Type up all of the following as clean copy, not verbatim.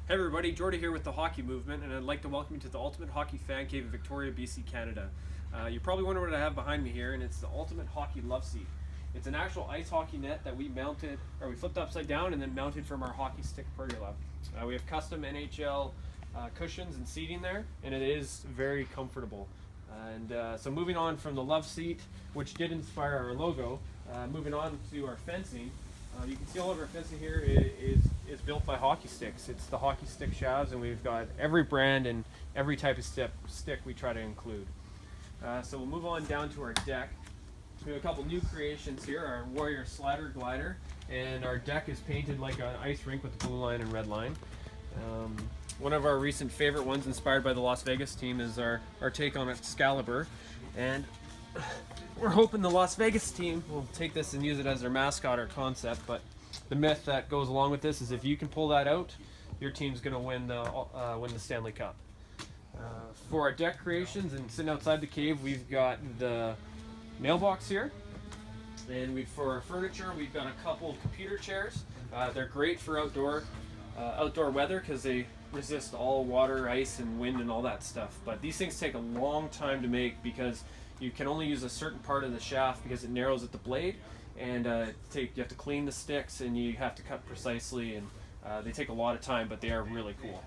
Hey everybody, Jordy here with the Hockey Movement, and I'd like to welcome you to the Ultimate Hockey Fan Cave in Victoria, BC, Canada. You're probably wondering what I have behind me here, and it's the Ultimate Hockey Loveseat. It's an actual ice hockey net that we flipped upside down and then mounted from our hockey stick pergola. We have custom NHL cushions and seating there, and it is very comfortable. So moving on from the Loveseat, which did inspire our logo, moving on to our fencing. You can see all of our fencing here is built by hockey sticks. It's the hockey stick shafts, and we've got every brand and every type of stick we try to include. So we'll move on down to our deck. We have a couple new creations here, our Warrior Slider Glider, and our deck is painted like an ice rink with a blue line and red line. One of our recent favorite ones, inspired by the Las Vegas team, is our take on Excalibur, and we're hoping the Las Vegas team will take this and use it as their mascot or concept, but the myth that goes along with this is if you can pull that out, your team's going to win the Stanley Cup. For our deck creations and sitting outside the cave, we've got the mailbox here, and for our furniture, we've got a couple computer chairs. They're great for outdoor weather because they resist all water, ice, and wind and all that stuff. But these things take a long time to make because you can only use a certain part of the shaft because it narrows at the blade, and you have to clean the sticks and you have to cut precisely, and they take a lot of time, but they are really cool.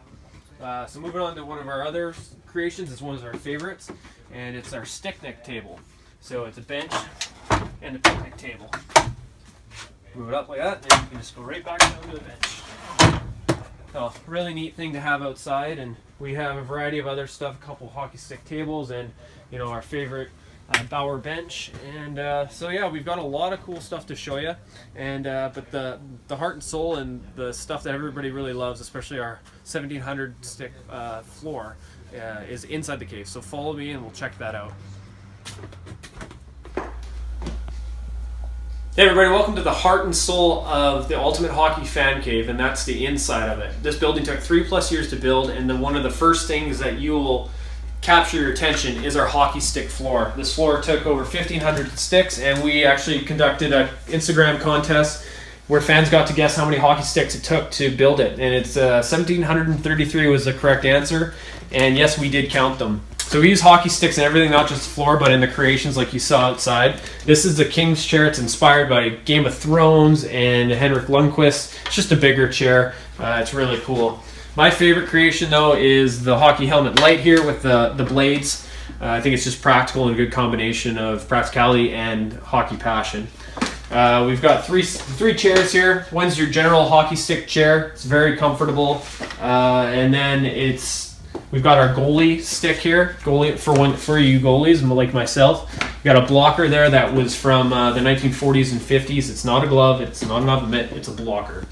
So moving on to one of our other creations, is one of our favorites, and it's our stick neck table. So it's a bench and a picnic table. Move it up like that, and you can just go right back down to the bench. So really neat thing to have outside, and we have a variety of other stuff, a couple hockey stick tables, and our favorite Bauer bench, and so yeah, we've got a lot of cool stuff to show you, and but the heart and soul and the stuff that everybody really loves, especially our 1700 stick floor, is inside the cave. So follow me and we'll check that out. Hey everybody, welcome to the heart and soul of the Ultimate Hockey Fan Cave, and that's the inside of it. This building took 3+ years to build, and one of the first things that you will capture your attention is our hockey stick floor. This floor took over 1,500 sticks, and we actually conducted an Instagram contest where fans got to guess how many hockey sticks it took to build it, and it's 1,733 was the correct answer, and yes, we did count them. So we use hockey sticks in everything, not just the floor, but in the creations like you saw outside. This is the King's chair. It's inspired by Game of Thrones and Henrik Lundqvist. It's just a bigger chair. It's really cool. My favorite creation, though, is the hockey helmet light here with the blades. I think it's just practical and a good combination of practicality and hockey passion. We've got three chairs here. One's your general hockey stick chair. It's very comfortable. And then we've got our goalie stick here. Goalie for you goalies like myself. We've got a blocker there that was from the 1940s and 50s. It's not a glove. It's not an mitt. It's a blocker.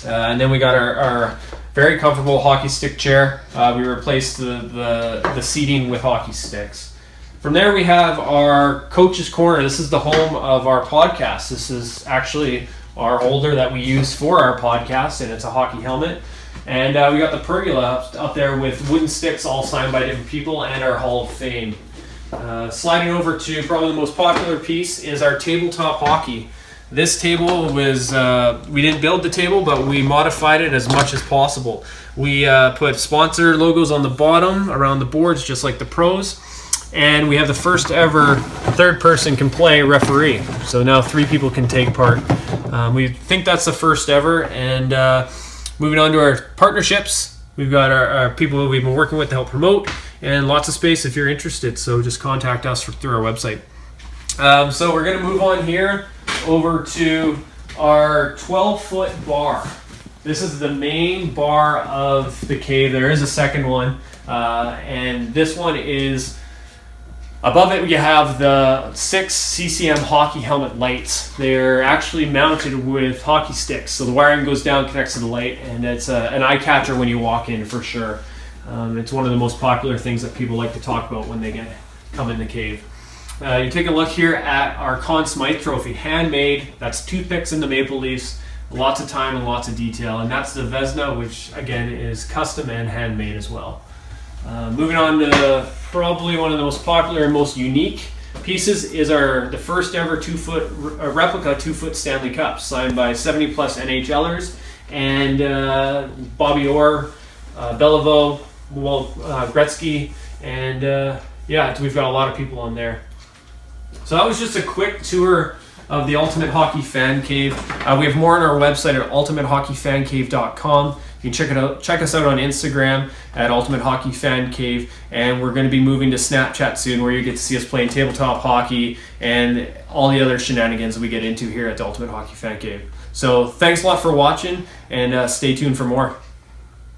And then we got our very comfortable hockey stick chair. We replaced the seating with hockey sticks. From there we have our coach's corner. This is the home of our podcast. This is actually our holder that we use for our podcast, and it's a hockey helmet. And we got the pergola up there with wooden sticks all signed by different people and our Hall of Fame. Sliding over to probably the most popular piece is our Tabletop Hockey. This table was, we didn't build the table, but we modified it as much as possible. We put sponsor logos on the bottom around the boards, just like the pros. And we have the first ever third person can play referee. So now 3 people can take part. We think that's the first ever. And moving on to our partnerships, we've got our people we've been working with to help promote, and lots of space if you're interested. So just contact us through our website. So we're going to move on here over to our 12-foot bar. This is the main bar of the cave. There is a second one, and this one is above it. You have the 6 CCM hockey helmet lights. They're actually mounted with hockey sticks, so the wiring goes down, connects to the light, and it's an eye catcher when you walk in for sure. It's one of the most popular things that people like to talk about when they come in the cave. You take a look here at our Conn Smythe trophy, handmade. That's toothpicks in the maple leaves, lots of time and lots of detail, and that's the Vesna, which again is custom and handmade as well. Moving on to probably one of the most popular and most unique pieces is the first ever replica 2-foot Stanley Cup, signed by 70+ NHLers and Bobby Orr, Beliveau, Gretzky, and yeah, we've got a lot of people on there. So that was just a quick tour of the Ultimate Hockey Fan Cave. We have more on our website at ultimatehockeyfancave.com. You can check us out on Instagram at Ultimate Hockey Fan Cave, and we're going to be moving to Snapchat soon, where you get to see us playing tabletop hockey and all the other shenanigans we get into here at the Ultimate Hockey Fan Cave. So thanks a lot for watching, and stay tuned for more.